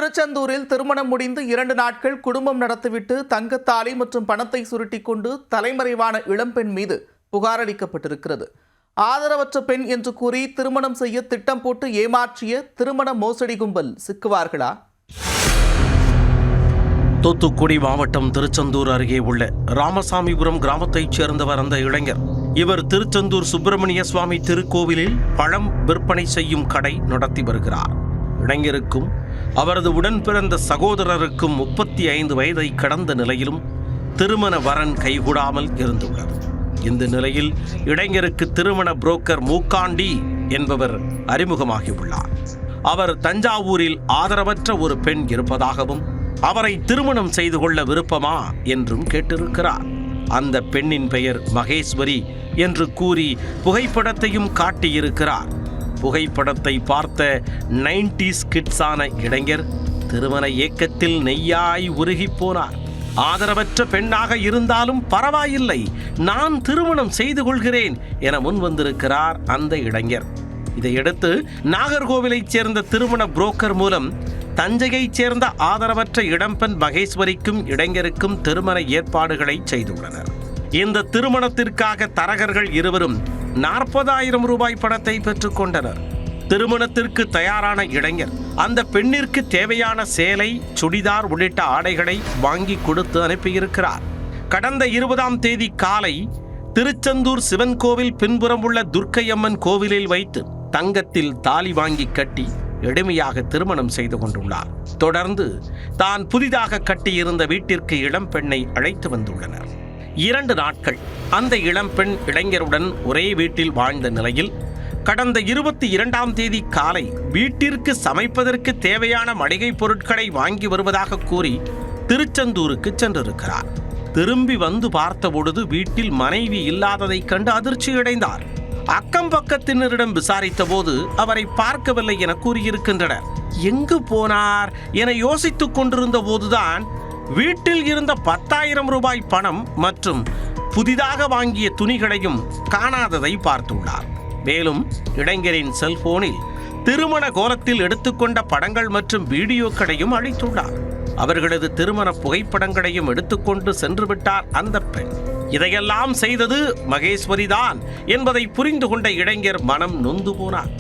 திருச்செந்தூரில் திருமணம் முடிந்து 2 நாட்கள் குடும்பம் நடத்திவிட்டு தங்கத்தாலி மற்றும் பணத்தை சுருட்டிக் கொண்டு தலைமறைவான இளம்பெண் மீது புகார் அளிக்கப்பட்டிருக்கிறது. ஆதரவற்ற பெண் என்று கூறி திருமணம் செய்ய திட்டம் போட்டு ஏமாற்றிய திருமண மோசடி கும்பல் சிக்குவார்களா? தூத்துக்குடி மாவட்டம் திருச்செந்தூர் அருகே உள்ள ராமசாமிபுரம் கிராமத்தைச் சேர்ந்தவர் அந்த இளைஞர். இவர் திருச்செந்தூர் சுப்பிரமணிய சுவாமி திருக்கோவிலில் பழம் விற்பனை செய்யும் கடை நடத்தி வருகிறார். இளைஞருக்கும் அவரது உடன் பிறந்த சகோதரருக்கும் 35 வயதை கடந்த நிலையிலும் திருமண வரன் கைகூடாமல் இருந்துள்ளது. இந்த நிலையில் இளைஞருக்கு திருமண புரோக்கர் மூக்காண்டி என்பவர் அறிமுகமாகியுள்ளார். அவர் தஞ்சாவூரில் ஆதரவற்ற ஒரு பெண் இருப்பதாகவும் அவரை திருமணம் செய்து கொள்ள விருப்பமா என்றும் கேட்டிருக்கிறார். அந்த பெண்ணின் பெயர் மகேஸ்வரி என்று கூறி புகைப்படத்தையும் காட்டியிருக்கிறார். புகைப்படத்தை பார்த்த 90s கிட்ஸான இளைஞர் திருமண ஏக்கத்தில் நெய்யாய் உருகி போனார். ஆதரவற்ற பெண்ணாக இருந்தாலும் பரவாயில்லை, நான் திருமணம் செய்து கொள்கிறேன் என முன் வந்திருக்கிறார் அந்த இளைஞர். இதையடுத்து நாகர்கோவிலைச் சேர்ந்த திருமண புரோக்கர் மூலம் தஞ்சையைச் சேர்ந்த ஆதரவற்ற இளம்பெண் மகேஸ்வரிக்கும் இளைஞருக்கும் திருமண ஏற்பாடுகளை செய்துள்ளனர். இந்த திருமணத்திற்காக தரகர்கள் இருவரும் 40,000 ரூபாய் பணத்தை பெற்றுக் கொண்டனர். திருமணத்திற்கு தயாரான இளைஞர் அந்த பெண்ணிற்கு தேவையான சேலை, சுடிதார் உள்ளிட்ட ஆடைகளை வாங்கி கொடுத்து அனுப்பியிருக்கிறார். கடந்த 20ஆம் தேதி காலை திருச்செந்தூர் சிவன் கோவில் பின்புறம் உள்ள துர்க்கையம்மன் கோவிலில் வைத்து தங்கத்தில் தாலி வாங்கி கட்டி எளிமையாக திருமணம் செய்து கொண்டுள்ளார். தொடர்ந்து தான் புதிதாக கட்டியிருந்த வீட்டிற்கு இளம்பெண்ணை அழைத்து வந்துள்ளனர். 2 நாட்கள் அந்த இளம்பெண் இளைஞருடன் ஒரே வீட்டில் வாழ்ந்த நிலையில் கடந்த 22ஆம் தேதி காலை வீட்டிற்கு சமைப்பதற்கு தேவையான மளிகை பொருட்களை வாங்கி வருவதாக கூறி திருச்செந்தூருக்கு சென்றிருக்கிறார். திரும்பி வந்து பார்த்தபொழுது வீட்டில் மனைவி இல்லாததைக் கண்டு அதிர்ச்சியடைந்தார். அக்கம் பக்கத்தினரிடம் விசாரித்த போது அவரை பார்க்கவில்லை என கூறியிருக்கின்றனர். எங்கு போனார் என யோசித்துக் கொண்டிருந்த போதுதான் வீட்டில் இருந்த 10,000 ரூபாய் பணம் மற்றும் புதிதாக வாங்கிய துணிகளையும் காணாததை பார்த்துள்ளார். மேலும் இளைஞரின் செல்போனில் திருமண கோலத்தில் எடுத்துக்கொண்ட படங்கள் மற்றும் வீடியோக்களையும் அளித்துள்ளார். அவர்களது திருமண புகைப்படங்களையும் எடுத்துக்கொண்டு சென்று விட்டார் அந்த பெண். இதையெல்லாம் செய்தது மகேஸ்வரிதான் என்பதை புரிந்து கொண்ட இளைஞர் மனம் நொந்து போனார்.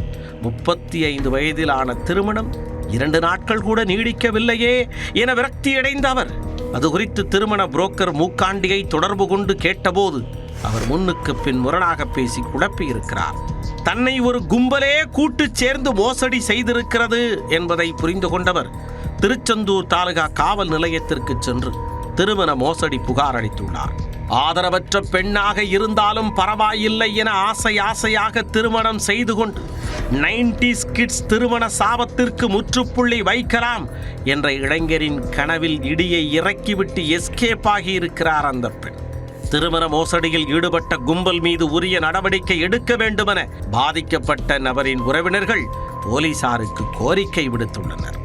35 வயதிலான திருமணம் 2 நாட்கள் கூட நீடிக்கவில்லையே என விரக்தியடைந்த அவர் அது குறித்து திருமண புரோக்கர் மூக்காண்டியை தொடர்பு கொண்டு கேட்டபோது அவர் முன்னுக்கு பின் முரணாக பேசி குழப்பியிருக்கிறார். தன்னை ஒரு கும்பலே கூட்டு சேர்ந்து மோசடி செய்திருக்கிறது என்பதை புரிந்து கொண்டவர் திருச்செந்தூர் தாலுகா காவல் நிலையத்திற்கு சென்று திருமண மோசடி புகார் அளித்துள்ளார். ஆதரவற்ற பெண்ணாக இருந்தாலும் பரவாயில்லை என ஆசையாக திருமணம் செய்து கொண்டு 90s கிட்ஸ் திருமண சாபத்திற்கு முற்றுப்புள்ளி வைக்கலாம் என்ற இளைஞரின் கனவில் இடியை இறக்கிவிட்டு எஸ்கேப் ஆகி இருக்கிறார் அந்த பெண். திருமண மோசடியில் ஈடுபட்ட கும்பல் மீது உரிய நடவடிக்கை எடுக்க வேண்டுமென பாதிக்கப்பட்ட நபரின் உறவினர்கள் போலீசாருக்கு கோரிக்கை விடுத்துள்ளனர்.